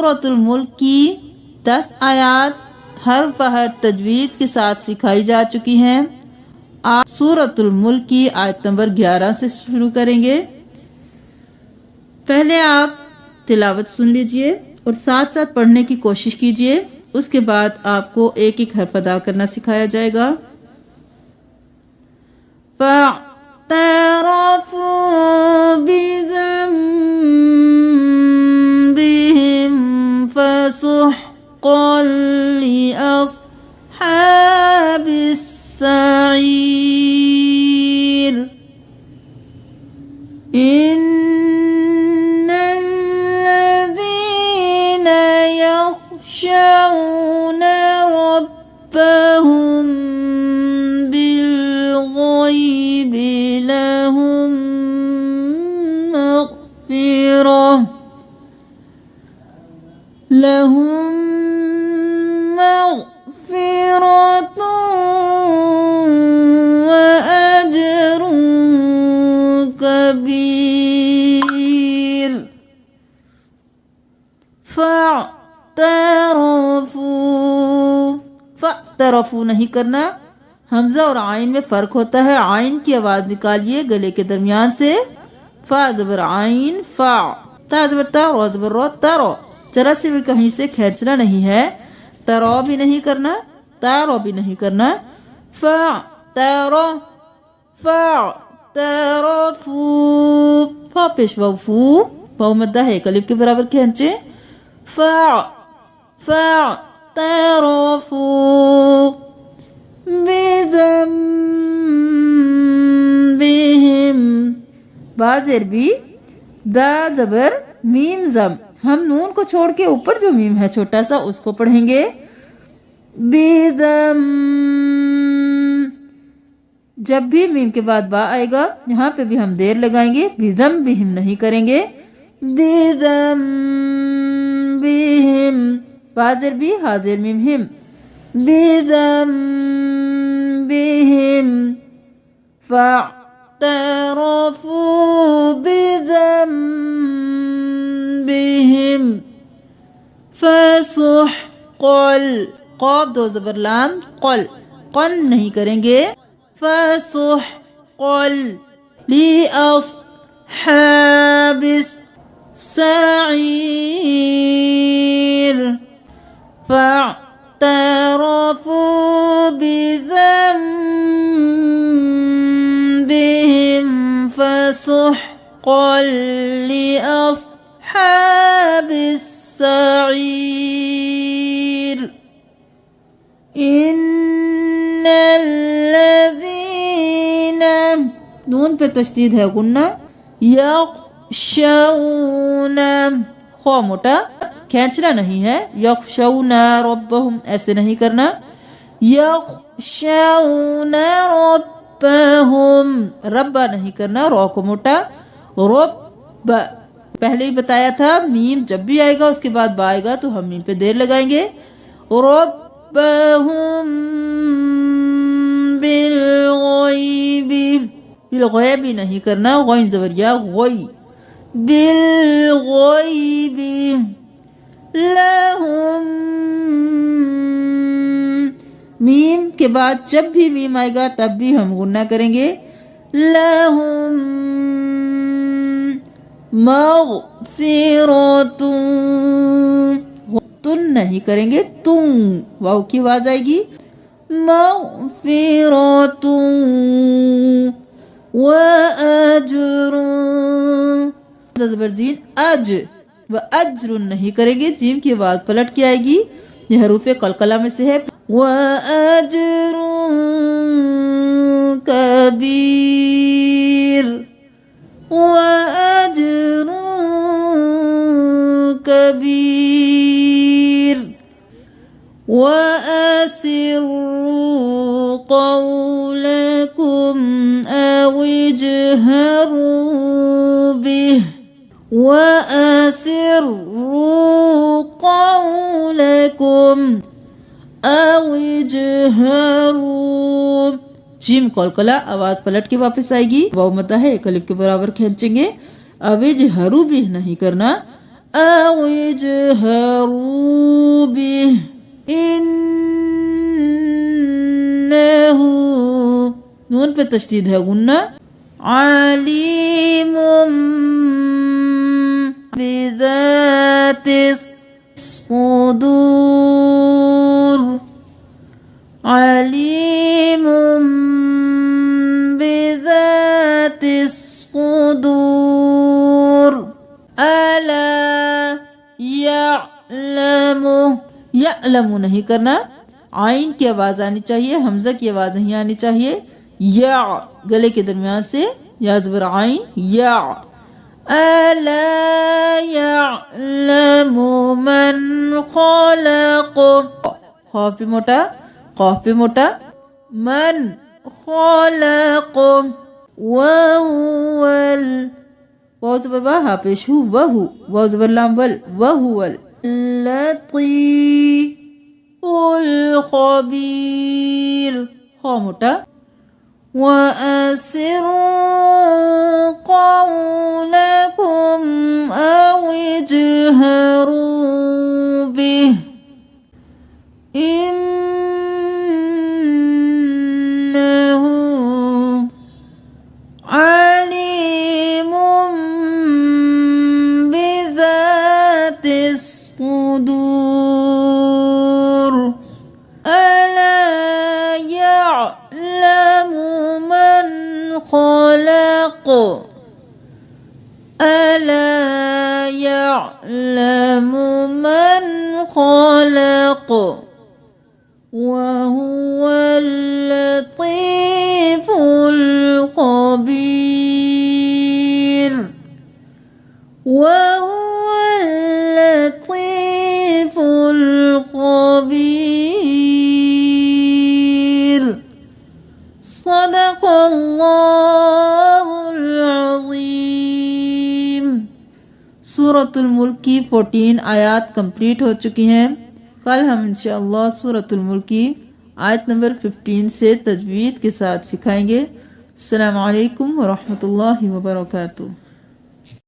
सूरतुल मुल्क की 10 आयात हर पहर तजवीद के साथ सिखाई जा चुकी हैं। आज सूरतुल मुल्क की आयत नंबर 11 से शुरू करेंगे। पहले आप तिलावत सुन लीजिए और साथ साथ पढ़ने की कोशिश कीजिए। उसके बाद आपको एक एक हर्फ अदा करना सिखाया जाएगा। फ़अतरफ़ू बिज़ंबिहिम फ़सुह्क़न लिअस्हाबिस सईर। इन्नल्लज़ीना यख़शौना रब्बहुम बिलग़ैबि लहुम मग़फ़िरतुन व अज्रुन कबीर। फ़अतरफ़ू नहीं करना, हमजा और आइन में फ़र्क होता है। आइन की आवाज़ निकालिए गले के दरमियान से। फ़ा ज़बर आइन फ़ा, ता ज़बर ता, रो ज़बर रो तारो। जरा से भी कहीं से खींचना नहीं है। तरो भी नहीं करना, तारो भी नहीं करना। फ़अतरफ़ू, फ़ा पेश वाव फू, वाव मद्दा है कलिफ के बराबर खींचे। फ़अतरफ़ू बिज़ंबिहिम, बाज़ेर भी, दा ज़बर मीम ज़म। हम नून को छोड़ के ऊपर जो मीम है छोटा सा उसको पढ़ेंगे। बिज़म, जब भी मीम के बाद बा आएगा यहाँ पे भी हम देर लगाएंगे। बिज़म बिहिम नहीं करेंगे। बिज़म बिहिम, बाज़ेर भी, हाज़ेर मीम हिम। बिज़म बिहिम फ़अतरफ़ू बिज़ंबिहिम फ़सुह्क़न, क़ाफ दो ज़बर लाम क़ल, क़न नहीं करेंगे। फ़सुह्क़न लिअस्हाबिस सईर। फ़अतरफ़ू बिज़ंबिहिम फ़सुह्क़न लिअस्हाबिस सईर। इन्नल्लज़ीना, नून पे तशदीद है गुन्ना। यख़शौना, खौ मोटा, खींचना नहीं है। यख़शौना रब्बहुम ऐसे नहीं करना। यख़शौना रब्बहुम, रब्बा नहीं करना, रो को मोटा। रब्ब, पहले ही बताया था मीम जब भी आएगा उसके बाद बा आएगा तो हम मीम पे देर लगाएंगे। रब्बहुम बिलग़ैबि, बिलग़ैबि नहीं करना, गैन ज़बरिया गै। बिलग़ैबि लहुम, मीम के बाद जब भी मीम आएगा तब भी हम गुन्ना करेंगे। लहुम मग़फ़िरतुन, तुन नहीं करेंगे, तुम, वाव की आवाज आएगी। मग़फ़िरतुन व अज्रुन, ज़बर जीन अज, व अज्रुन नहीं करेंगे, जीम की आवाज पलट के आएगी। यह हरूफ़े कलकला में से है। व अज्रुन कबीर, व अज्रुन कबीर। व असिर्रू क़ौलकुम औ इजहरू बिह, व असिर्रू क़ौलकुम औ इजहरू, जिम कलकला आवाज पलट के वापस आएगी। वाव मद्दा है एक अलिफ के बराबर खींचेंगे। अविज हरू भी नहीं करना। أو اجهروا به إنه नून पे तशदीद है गुन्ना عليم بذات الصدور عليم بذات الصدور ألا يعلم يعلم नहीं करना आइन की आवाज़ आनी चाहिए हमजा की आवाज़ नहीं आनी चाहिए या गले के दरमियान से या ज़बर आइन या अला यअलमु मन खलक़ खौफ पे मोटा कौफ पे मोटा मन खलक़ वहुवल वाव ज़बर वा हा पेश हु वहु वाव ज़बर लाम वल वहुवल लतीफ़ुल खबीर खौ मोटा وأسروا قولكم أو اجهروا به إنه عليم بذات الصدور ألا يعلم من خلق ألا يعلم من خلق وهو اللطيف الخبير وهو اللطيف الخبير صدق الله العظीम। सूरतुल मुल्क की 14 आयत कंप्लीट हो चुकी हैं। कल हम इंशाअल्लाह सूरतुल मुल्क की आयत नंबर 15 से तजवीद के साथ सिखाएंगे। अस्सलामु अलैकुम व रहमतुल्लाहि व बरकातुहू।